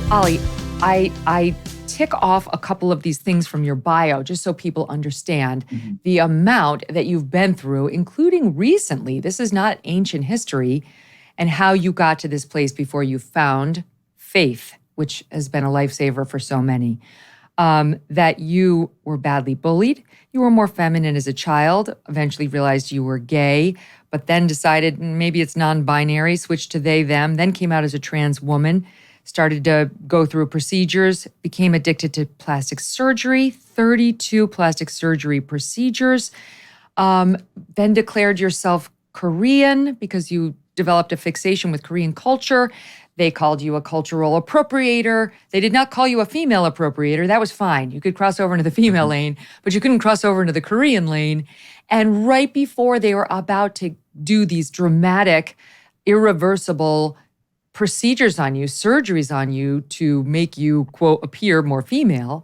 Ollie, I tick off a couple of these things from your bio just so people understand the amount that you've been through, including recently. This is not ancient history, and how you got to this place before you found faith, which has been a lifesaver for so many. That you were badly bullied. You were more feminine as a child, eventually realized you were gay, but then decided maybe it's non-binary, switched to they, them, then came out as a trans woman, started to go through procedures, became addicted to plastic surgery, 32 plastic surgery procedures, then declared yourself Korean because you developed a fixation with Korean culture. They called you a cultural appropriator. They did not call you a female appropriator. That was fine. You could cross over into the female lane, but you couldn't cross over into the Korean lane. And right before they were about to do these dramatic, irreversible procedures on you, surgeries on you to make you, quote, appear more female,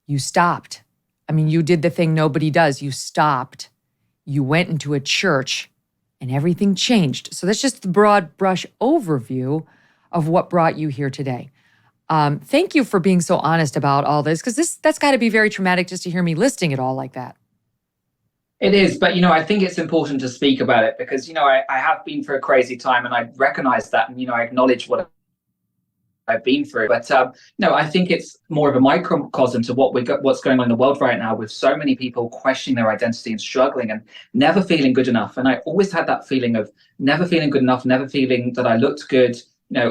you stopped. I mean, you did the thing nobody does. You stopped. You went into a church and everything changed. So that's just the broad brush overview of what brought you here today. Thank you for being so honest about all this, because that's got to be very traumatic just to hear me listing it all like that. It is, but I think it's important to speak about it because I have been through a crazy time, and I recognize that, and I acknowledge what I've been through. But I think it's more of a microcosm to what's going on in the world right now, with so many people questioning their identity and struggling and never feeling good enough. And I always had that feeling of never feeling good enough, never feeling that I looked good.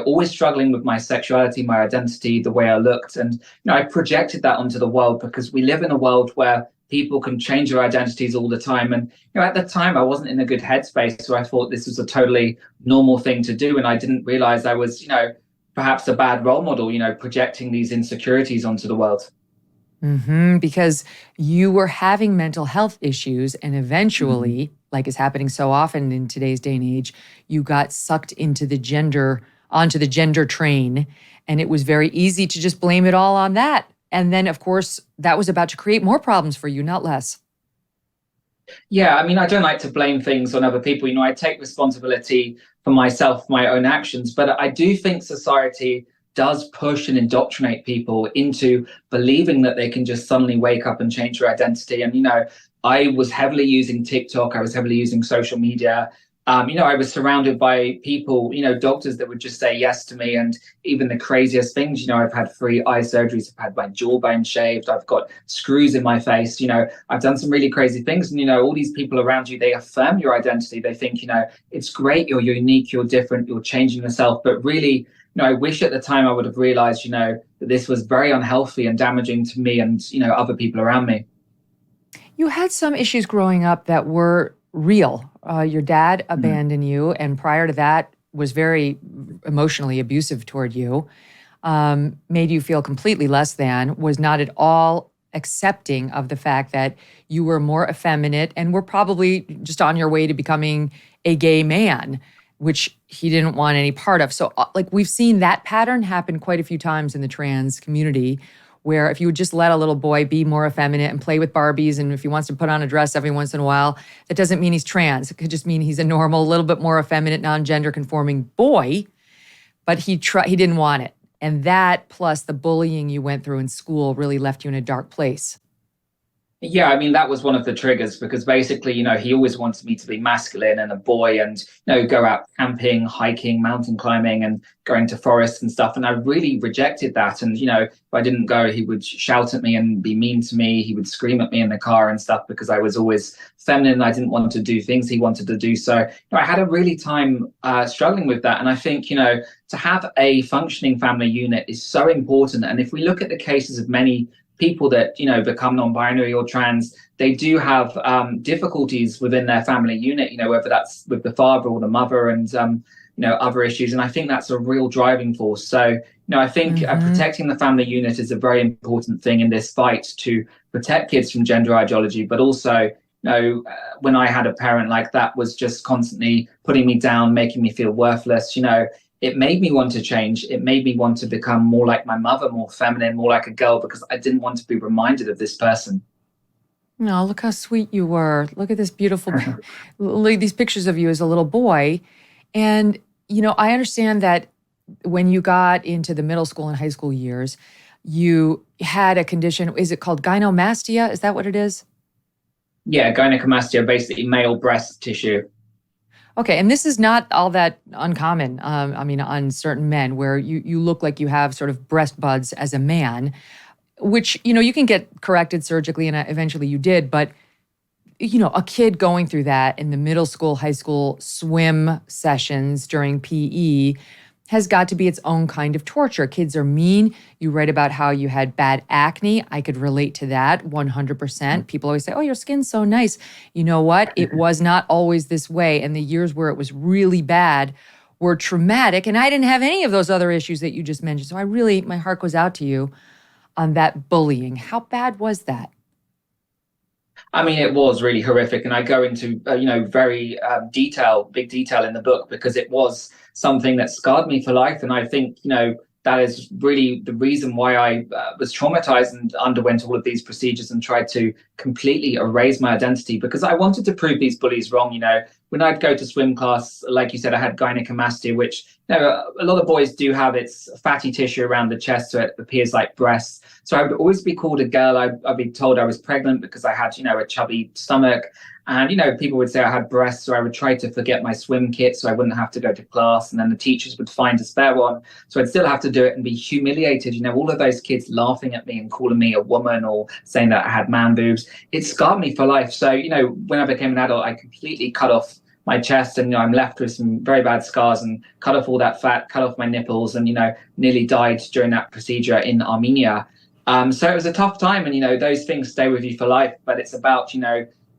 Always struggling with my sexuality, my identity, the way I looked, and I projected that onto the world because we live in a world where people can change their identities all the time. And at the time, I wasn't in a good headspace, so I thought this was a totally normal thing to do, and I didn't realize I was, perhaps a bad role model, projecting these insecurities onto the world. Because you were having mental health issues, and eventually, like is happening so often in today's day and age, you got sucked onto the gender train, and it was very easy to just blame it all on that. And then, of course, that was about to create more problems for you, not less. Yeah, I mean, I don't like to blame things on other people. I take responsibility for myself, my own actions. But I do think society does push and indoctrinate people into believing that they can just suddenly wake up and change their identity. And, I was heavily using TikTok. I was heavily using social media. I was surrounded by people, doctors that would just say yes to me, and even the craziest things. I've had 3 eye surgeries, I've had my jawbone shaved, I've got screws in my face. I've done some really crazy things. And, all these people around you, they affirm your identity. They think, it's great, you're unique, you're different, you're changing yourself. But really, I wish at the time I would have realized, that this was very unhealthy and damaging to me and, other people around me. You had some issues growing up that were real. Your dad abandoned you, and prior to that was very emotionally abusive toward you, made you feel completely less than, was not at all accepting of the fact that you were more effeminate and were probably just on your way to becoming a gay man, which he didn't want any part of. So we've seen that pattern happen quite a few times in the trans community, where if you would just let a little boy be more effeminate and play with Barbies, and if he wants to put on a dress every once in a while, that doesn't mean he's trans. It could just mean he's a normal, a little bit more effeminate, non-gender conforming boy, but he didn't want it. And that, plus the bullying you went through in school, really left you in a dark place. Yeah, I mean, that was one of the triggers because basically, he always wanted me to be masculine and a boy and, go out camping, hiking, mountain climbing and going to forests and stuff. And I really rejected that. And, if I didn't go, he would shout at me and be mean to me. He would scream at me in the car and stuff because I was always feminine and I didn't want to do things he wanted to do. So I had a really time struggling with that. And I think, to have a functioning family unit is so important. And if we look at the cases of many people that become non-binary or trans, they do have difficulties within their family unit, whether that's with the father or the mother and other issues. And I think that's a real driving force. So I think protecting the family unit is a very important thing in this fight to protect kids from gender ideology, but also when I had a parent like that was just constantly putting me down, making me feel worthless, it made me want to change. It made me want to become more like my mother, more feminine, more like a girl, because I didn't want to be reminded of this person. No, look how sweet you were. Look at this beautiful, look at these pictures of you as a little boy. And, I understand that when you got into the middle school and high school years, you had a condition. Is it called gynecomastia? Is that what it is? Yeah, gynecomastia, basically male breast tissue. Okay, and this is not all that uncommon. On certain men, where you look like you have sort of breast buds as a man, which you can get corrected surgically, and eventually you did. But a kid going through that in the middle school, high school swim sessions during PE has got to be its own kind of torture. Kids are mean. You write about how you had bad acne. I could relate to that 100%. People always say, oh, your skin's so nice. You know what? It was not always this way. And the years where it was really bad were traumatic. And I didn't have any of those other issues that you just mentioned. So my heart goes out to you on that bullying. How bad was that? I mean, it was really horrific, and I go into very big detail in the book, because it was something that scarred me for life. And I think that is really the reason why I was traumatized and underwent all of these procedures and tried to completely erase my identity, because I wanted to prove these bullies wrong. When I'd go to swim class, like you said, I had gynecomastia, which a lot of boys do have. It's fatty tissue around the chest, so it appears like breasts. So I would always be called a girl. I'd be told I was pregnant because I had, a chubby stomach. And, people would say I had breasts, so I would try to forget my swim kit so I wouldn't have to go to class. And then the teachers would find a spare one. So I'd still have to do it and be humiliated. All of those kids laughing at me and calling me a woman or saying that I had man boobs. It scarred me for life. So, when I became an adult, I completely cut off my chest, and I'm left with some very bad scars, and cut off all that fat, cut off my nipples, and nearly died during that procedure in Armenia. So it was a tough time, and those things stay with you for life. But it's about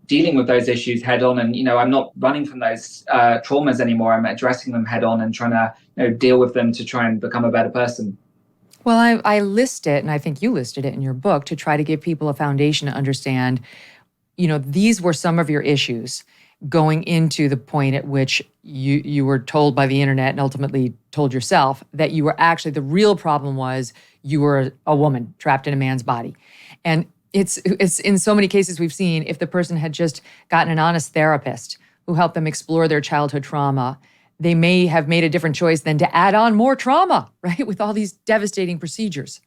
dealing with those issues head on, and I'm not running from those traumas anymore. I'm addressing them head on and trying to deal with them to try and become a better person. Well, I list it, and I think you listed it in your book, to try to give people a foundation to understand, these were some of your issues going into the point at which you were told by the internet and ultimately told yourself that you were actually, the real problem was you were a woman trapped in a man's body. And it's in so many cases we've seen, if the person had just gotten an honest therapist who helped them explore their childhood trauma, they may have made a different choice than to add on more trauma, right? With all these devastating procedures.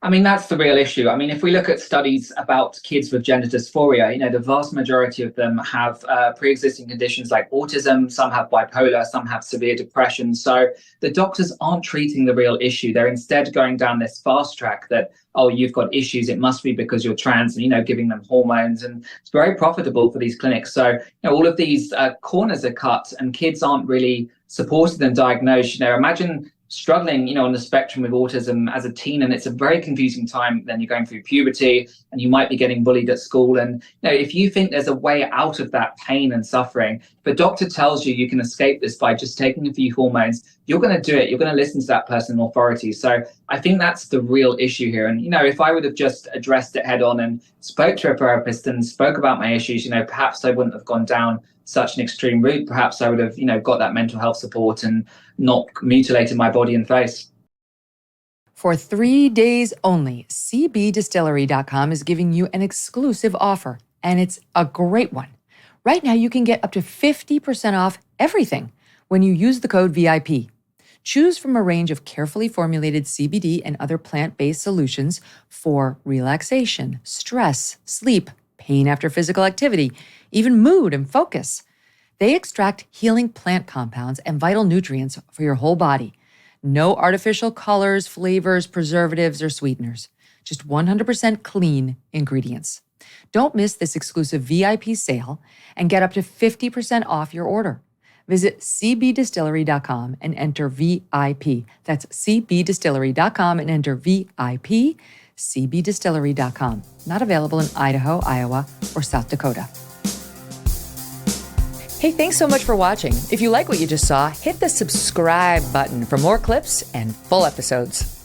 I mean, that's the real issue. I mean, if we look at studies about kids with gender dysphoria, the vast majority of them have pre-existing conditions like autism. Some have bipolar, some have severe depression. So the doctors aren't treating the real issue. They're instead going down this fast track that, oh, you've got issues, it must be because you're trans, and, giving them hormones. And it's very profitable for these clinics. So, all of these corners are cut, and kids aren't really supported and diagnosed. Imagine struggling, on the spectrum with autism as a teen, and it's a very confusing time. Then you're going through puberty, and you might be getting bullied at school. And if you think there's a way out of that pain and suffering, if a doctor tells you can escape this by just taking a few hormones, you're going to do it. You're going to listen to that person in authority. So I think that's the real issue here. And if I would have just addressed it head on and spoke to a therapist and spoke about my issues, perhaps I wouldn't have gone down such an extreme route. Perhaps I would have, got that mental health support and not mutilated my body and face. For 3 days only, cbdistillery.com is giving you an exclusive offer, and it's a great one. Right now, you can get up to 50% off everything when you use the code VIP. Choose from a range of carefully formulated CBD and other plant-based solutions for relaxation, stress, sleep, pain after physical activity, even mood and focus. They extract healing plant compounds and vital nutrients for your whole body. No artificial colors, flavors, preservatives, or sweeteners. Just 100% clean ingredients. Don't miss this exclusive VIP sale and get up to 50% off your order. Visit cbdistillery.com and enter VIP. That's cbdistillery.com and enter VIP. cbdistillery.com. Not available in Idaho, Iowa, or South Dakota. Hey, thanks so much for watching. If you like what you just saw, hit the subscribe button for more clips and full episodes.